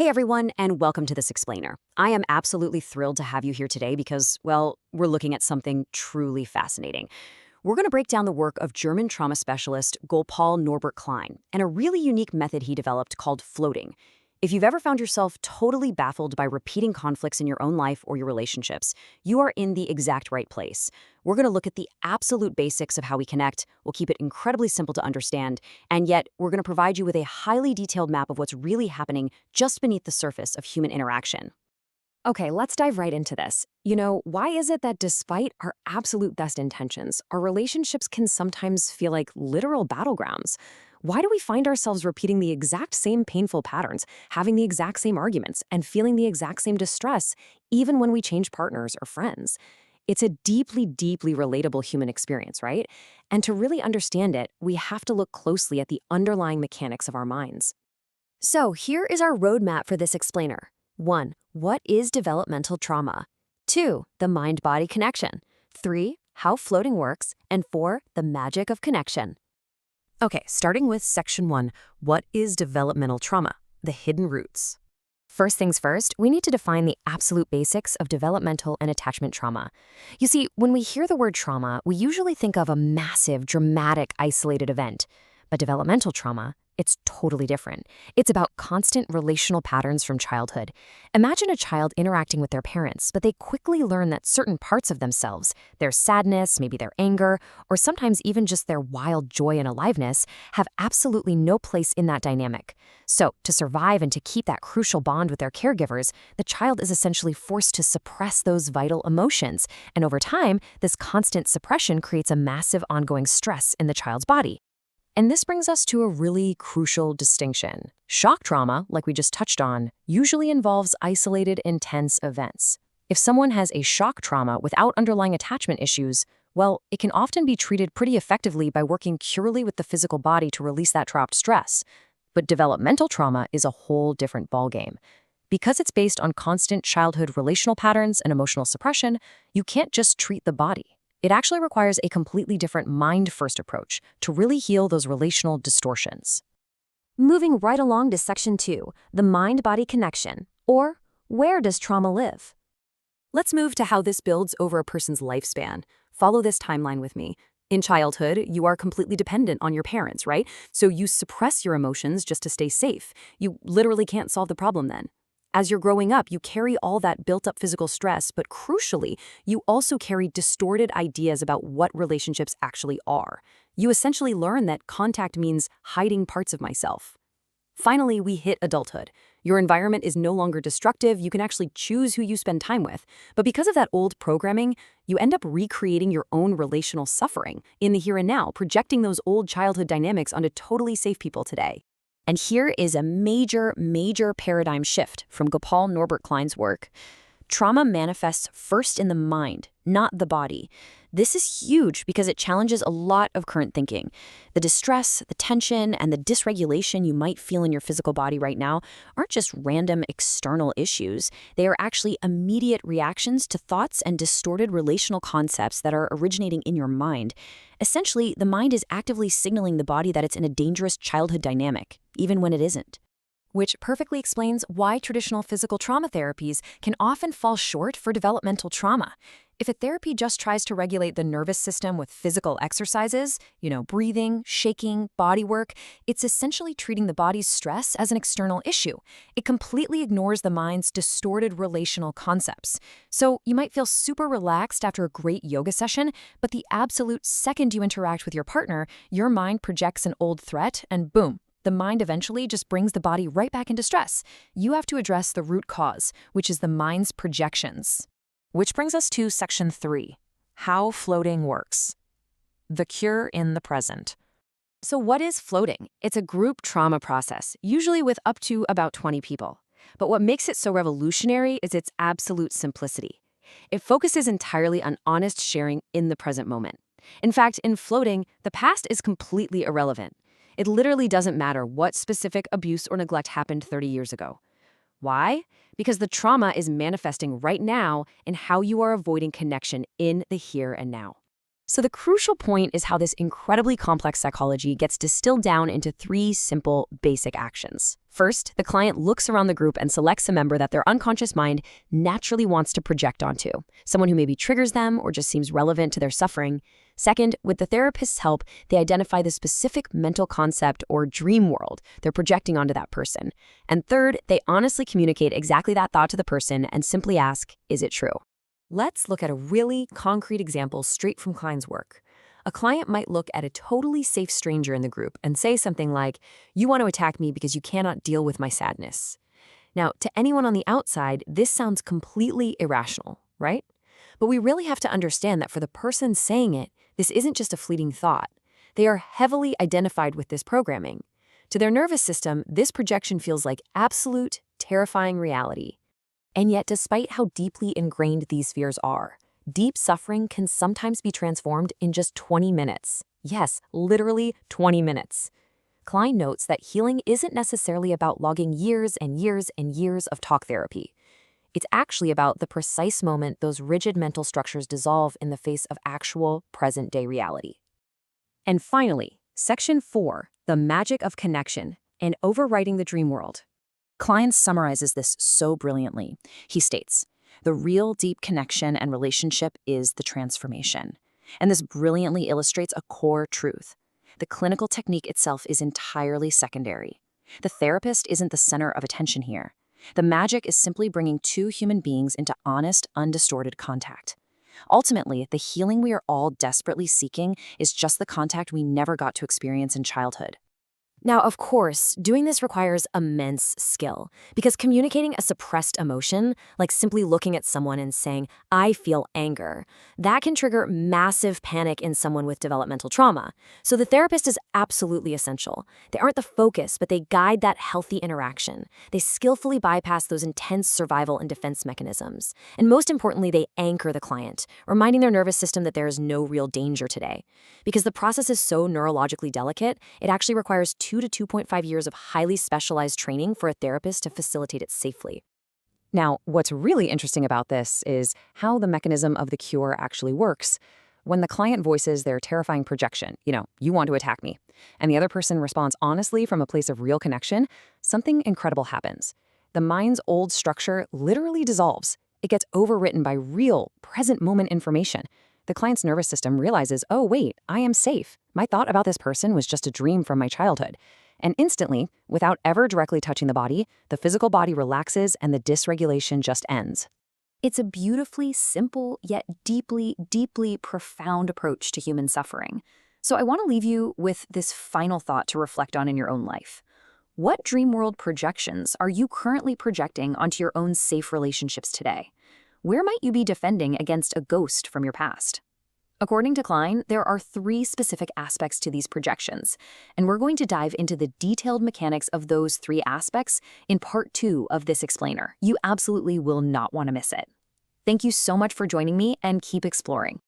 Hey everyone, and welcome to This Explainer. I am absolutely thrilled to have you here today because, well, we're looking at something truly fascinating. We're going to break down the work of German trauma specialist Gopal Norbert Klein and a really unique method he developed called floating. If you've ever found yourself totally baffled by repeating conflicts in your own life or your relationships, you are in the exact right place. We're going to look at the absolute basics of how we connect. We'll keep it incredibly simple to understand, and yet we're going to provide you with a highly detailed map of what's really happening just beneath the surface of human interaction. Okay, let's dive right into this. Why is it that despite our absolute best intentions, our relationships can sometimes feel like literal battlegrounds? Why do we find ourselves repeating the exact same painful patterns, having the exact same arguments, and feeling the exact same distress, even when we change partners or friends? It's a deeply, deeply relatable human experience, right? And to really understand it, we have to look closely at the underlying mechanics of our minds. So here is our roadmap for this explainer. 1. What is developmental trauma? 2. The mind-body connection. 3. How floating works. And 4. The magic of connection. Okay, starting with Section 1, what is developmental trauma? The hidden roots. First things first, we need to define the absolute basics of developmental and attachment trauma. You see, when we hear the word trauma, we usually think of a massive, dramatic, isolated event. But developmental trauma, it's totally different. It's about constant relational patterns from childhood. Imagine a child interacting with their parents, but they quickly learn that certain parts of themselves, their sadness, maybe their anger, or sometimes even just their wild joy and aliveness, have absolutely no place in that dynamic. So, to survive and to keep that crucial bond with their caregivers, the child is essentially forced to suppress those vital emotions. And over time, this constant suppression creates a massive ongoing stress in the child's body. And this brings us to a really crucial distinction. Shock trauma, like we just touched on, usually involves isolated, intense events. If someone has a shock trauma without underlying attachment issues, well, it can often be treated pretty effectively by working purely with the physical body to release that trapped stress. But developmental trauma is a whole different ballgame. Because it's based on constant childhood relational patterns and emotional suppression, you can't just treat the body. It actually requires a completely different mind-first approach to really heal those relational distortions. Moving right along to Section 2, the mind-body connection, or where does trauma live? Let's move to how this builds over a person's lifespan. Follow this timeline with me. In childhood, you are completely dependent on your parents, right? So you suppress your emotions just to stay safe. You literally can't solve the problem then. As you're growing up, you carry all that built-up physical stress, but crucially, you also carry distorted ideas about what relationships actually are. You essentially learn that contact means hiding parts of myself. Finally, we hit adulthood. Your environment is no longer destructive, you can actually choose who you spend time with. But because of that old programming, you end up recreating your own relational suffering in the here and now, projecting those old childhood dynamics onto totally safe people today. And here is a major, major paradigm shift from Gopal Norbert Klein's work. Trauma manifests first in the mind, not the body. This is huge because it challenges a lot of current thinking. The distress, the tension, and the dysregulation you might feel in your physical body right now aren't just random external issues. They are actually immediate reactions to thoughts and distorted relational concepts that are originating in your mind. Essentially, the mind is actively signaling the body that it's in a dangerous childhood dynamic, even when it isn't. Which perfectly explains why traditional physical trauma therapies can often fall short for developmental trauma. If a therapy just tries to regulate the nervous system with physical exercises, breathing, shaking, body work, it's essentially treating the body's stress as an external issue. It completely ignores the mind's distorted relational concepts. So you might feel super relaxed after a great yoga session, but the absolute second you interact with your partner, your mind projects an old threat and boom, the mind eventually just brings the body right back into stress. You have to address the root cause, which is the mind's projections. Which brings us to Section 3, how floating works. The cure in the present. So what is floating? It's a group trauma process, usually with up to about 20 people. But what makes it so revolutionary is its absolute simplicity. It focuses entirely on honest sharing in the present moment. In fact, in floating, the past is completely irrelevant. It literally doesn't matter what specific abuse or neglect happened 30 years ago. Why? Because the trauma is manifesting right now in how you are avoiding connection in the here and now. So the crucial point is how this incredibly complex psychology gets distilled down into 3 simple, basic actions. First, the client looks around the group and selects a member that their unconscious mind naturally wants to project onto, someone who maybe triggers them or just seems relevant to their suffering. Second, with the therapist's help, they identify the specific mental concept or dream world they're projecting onto that person. And third, they honestly communicate exactly that thought to the person and simply ask, is it true? Let's look at a really concrete example straight from Klein's work. A client might look at a totally safe stranger in the group and say something like, "You want to attack me because you cannot deal with my sadness." Now, to anyone on the outside, this sounds completely irrational, right? But we really have to understand that for the person saying it, this isn't just a fleeting thought. They are heavily identified with this programming. To their nervous system, this projection feels like absolute, terrifying reality. And yet, despite how deeply ingrained these fears are, deep suffering can sometimes be transformed in just 20 minutes. Yes, literally 20 minutes. Klein notes that healing isn't necessarily about logging years and years and years of talk therapy. It's actually about the precise moment those rigid mental structures dissolve in the face of actual, present-day reality. And finally, Section 4, the magic of connection and overwriting the dream world. Klein summarizes this so brilliantly. He states, "The real deep connection and relationship is the transformation." And this brilliantly illustrates a core truth. The clinical technique itself is entirely secondary. The therapist isn't the center of attention here. The magic is simply bringing 2 human beings into honest, undistorted contact. Ultimately, the healing we are all desperately seeking is just the contact we never got to experience in childhood. Now, of course, doing this requires immense skill, because communicating a suppressed emotion, like simply looking at someone and saying, "I feel anger," that can trigger massive panic in someone with developmental trauma. So the therapist is absolutely essential. They aren't the focus, but they guide that healthy interaction. They skillfully bypass those intense survival and defense mechanisms. And most importantly, they anchor the client, reminding their nervous system that there is no real danger today. Because the process is so neurologically delicate, it actually requires 2 to 2.5 years of highly specialized training for a therapist to facilitate it safely. Now, what's really interesting about this is how the mechanism of the cure actually works. When the client voices their terrifying projection, "You want to attack me," and the other person responds honestly from a place of real connection, something incredible happens. The mind's old structure literally dissolves. It gets overwritten by real, present moment information. The client's nervous system realizes, "Oh, wait, I am safe. My thought about this person was just a dream from my childhood." And instantly, without ever directly touching the body, the physical body relaxes and the dysregulation just ends. It's a beautifully simple yet deeply, deeply profound approach to human suffering. So I want to leave you with this final thought to reflect on in your own life. What dream world projections are you currently projecting onto your own safe relationships today? Where might you be defending against a ghost from your past? According to Klein, there are 3 specific aspects to these projections, and we're going to dive into the detailed mechanics of those 3 aspects in part 2 of this explainer. You absolutely will not want to miss it. Thank you so much for joining me, and keep exploring.